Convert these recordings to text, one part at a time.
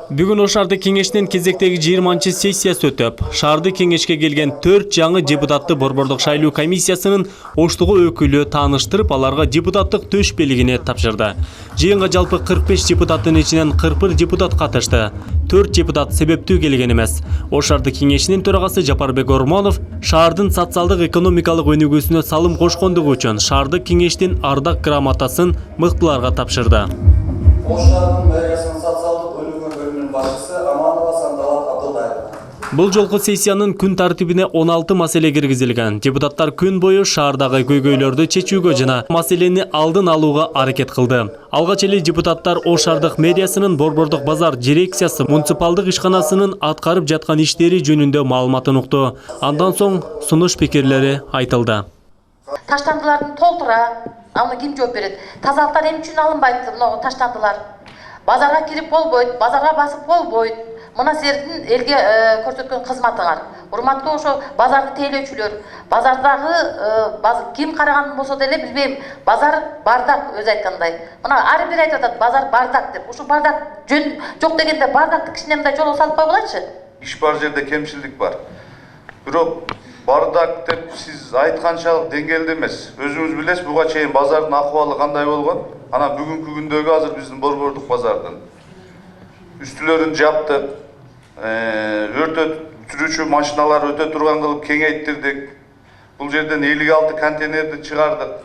Бүгін Ошарды кеңештен кезектегі 20 сессиясы өтіп, Шарды кеңешке келген 4 жаңы депутатты Борбордук шайлоо комиссиясынын оштугу өкүлү тааныштырып, аларга депутаттык төшпелигине тапшырды. Жыйынга жалпы 45 депутаттын ичинен 41 депутат катышты. 4 депутат себептүү келген эмес. Ошарды кеңешинин төрагасы Жапарбек Ормонов шаардын социалдык экономикалык өнүгүүсүнө салым кошкондугу үчүн шаардык кеңештин ардак грамотасын мыктыларга тапшырды. Ошардың мэриясының социалдық өнүгүү бөлімінің басшысы Аманова Сандалат Абдулаева. Бұл жолғы сессияның күн тартибине 16 маселе киргизилген. Депутаттар күн бою шаардагы көйгөйлөрдү чечүүгө жана маселени алдын алууга аракет кылды. Алгач эле депутаттар Ошардык мэриясынын Борбордук базар дирекциясы муниципалдык ишканасынын аткарып жаткан иштери жөнүндө маалыматын укту. Андан соң сунуш пикирлери айтылды. Таштандылардын толтура, аны ким жооп берет? Тазалыктар эмне үчүн алынбайт мына таштандылар? Базарга кирип болбойт, базарга басып болбойт. Мына силердин элге көрсөткөн кызматыңар. Урматтуу ошо базарды тейлөөчүлөр, базардагы ким караган болсо деле билбейм, базар бардак өзү айткандай. Мына ар бир айтып атат, базар бардак деп. Ушу бардак жөн жок дегенде бардакты кичине мындай жолго салып кой болачы? Иш бар жерде кемчилдик бар. Бирок бардак деп сиз айтканчалык деңгээлде эмес. Өзүңүз билесиз, буга чейин базардын акыбалы кандай болгон? Ана бүгүнкү күндөгү азыр биздин Борбордук базардын үстүлөрүн жаптык, өртө жүрүүчү машиналар өтө турган кылып кеңейттирдик. Бул жерден 56 контейнерди чыгардык.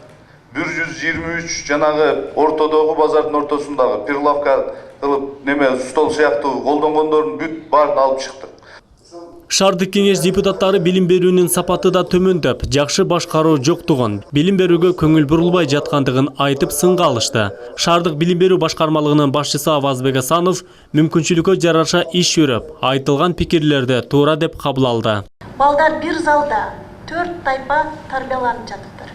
123 жанагы ортодогу базардын ортосундагы прилавка кылып стол сыяктуу колдонгондордун бүт баарын алып чыктык. Шаардык кеңеш депутаттары билим берүүнүн сапаты да төмөндөп, жакшы башкаруу жоктугун, билим берүүгө көңүл бурулбай жаткандыгын айтып сынга алышты. Шаардык билим берүү башкармалыгынын башчысы Авазбек Асанов мүмкүнчүлүккө жараша иш жүрүп, айтылган пикирлерди туура деп кабыл алды. Балдар бир залда 4 тайпа тарбияланып жатыптыр.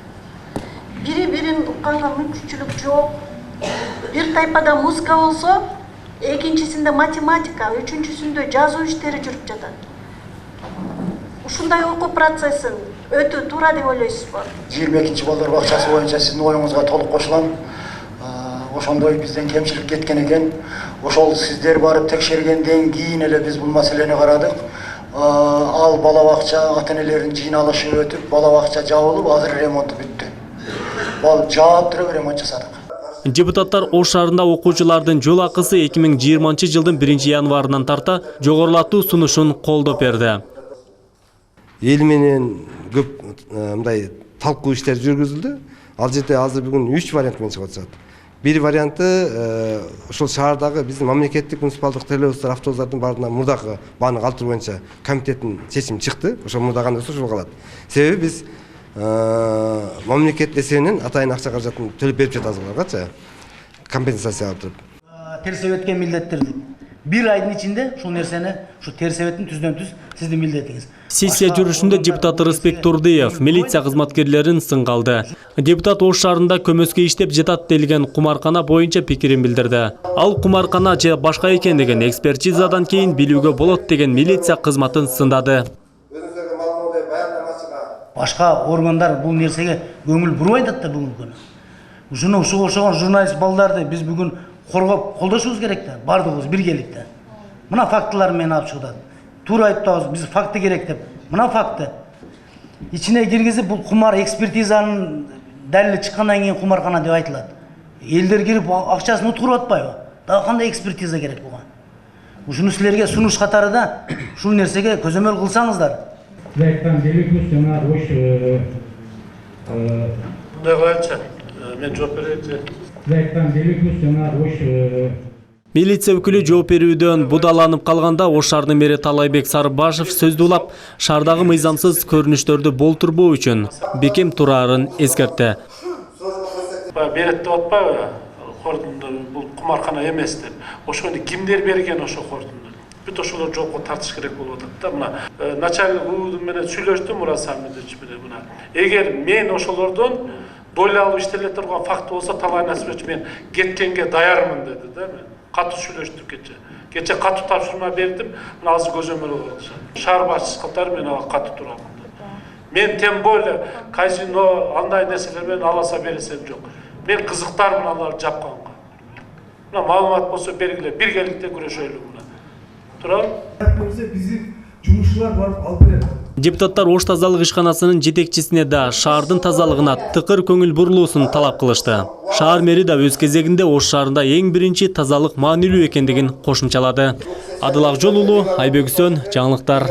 Бири-бирин укканга мүмкүнчүлүк жок. Бир тайпада музыка болсо, экинчисинде математика, үчүнчүсүндө жазуу иштери жүрүп жатат. Ушундай окуу процессин өтө туура деп ойлойсузбу? 22 балдар бакчасы боюнча сиздин оюңузга толук кошулам. Ошондой бизден кемчилик кеткен экен. Ошол сиздер барып текшергенден кийин эле биз бул маселени карадык. Ал бала бакча ата-энелердин жыйналышы өтүп, бала бакча жабылып, азыр ремонту бүттү. Жаап ремонт жасадык. Депутаттар Ош шаарында окуучулардын жол акысы 2020 жылдын 1-январынан тарта жогорулатуу сунушун колдоп берди. Эл менен көп мындай талкуу иштер жүргүзүлдү. Ал жерде азыр бүгүн 3 вариант менен чыгып атат. Бир варианты ошол шаардагы биздин мамлекеттик муниципалдык тейлөөчүлөр автобустардын баарына мурдагы бааны калтыруу боюнча комитеттин чечими чыкты. Ошол мурдагы ошол калат. Себеби биз мамлекет эсебинен атайын акча каражатын төлөп берип жатабыз аларгачы. Компенсация алып туруп. Терсебетке милдеттерди. Бир айдын ичинде ушул нерсени, ушу терсебеттин түздөн-түз сиздин милдетиңиз. Сессия жүрүшүндө депутат Рыспек Турдыев милиция кызматкерлерин сынга алды. Депутат Ош шаарында көмөскө иштеп жатат делген кумаркана боюнча пикирин билдирди. Ал кумаркана же башка экендигин экспертизадан кийин билүүгө болот деген милиция кызматын сындады. Башка органдар бул нерсеге көңүл бурбай атат да бүгүнкү күнү. Ушуну окшогон журналист балдарды биз бүгүн коргоп колдошубуз керек да, бардыгыбыз биргеликте. Мына фактылар менен алып чыгат. Туура айтабыз, биз факты керек деп. Мына факты. Ичине киргизип бул кумар экспертизанын далили чыккандан кийин кумаркана деп айтылат. Элдер кирип акчасын уткуруп атпайбы? Дагы кандай экспертиза керек буга? Ушуну силерге сунуш катары да ушул нерсеге көзөмөл кылсаңыздар. Проекттан делегус жана Ош Мындай кылайынчы, мен жооп берейинчи. Проекттан делегус жана Ош Милиция өкүлү жооп берүүдөн будаланып калганда Ош шаарынын мэри Талайбек Сарыбашев сөздү улап, шаардагы мыйзамсыз көрүнүштөрдү болтурбоо үчүн бекем турарын эскертти. Берет деп атпайбы? Кордунду бул кумаркана эмес деп. Ошону кимдер берген ошо кордунду? Бүт ошолор жоопко тартыш керек болуп атат да. Мына начальник менен сүйлөштүм Мурат Самидович менен. Мына эгер мен ошолордон дойлалуу иштеле турган факт болсо, Талай Насибович мен кеткенге даярмын деди да. Катуу сүйлөштүк кече. Кече катуу тапшырма бердим. Мына азыр көзөмөл алышат. Шаар башчысы катары мен ага катуу турамын. Мен тем более казино андай нерселер менен аласа бересем жок. Мен кызыктармын аларды жапканга. Мына маалымат болсо бергиле, биргеликте күрөшөлү мына. турам. Bizim жұмысшылар барып алып береді. Депутаттар Ош тазалык ишканасынын жетекчисине да шаардын тазалыгына тыкыр көңүл бурулуусун талап кылышты. Шаар мэри да өз кезегинде Ош шаарында эң биринчи тазалык маанилүү экендигин кошумчалады. Адыл Акжол уулу, Айбек Үсөн, жаңылыктар.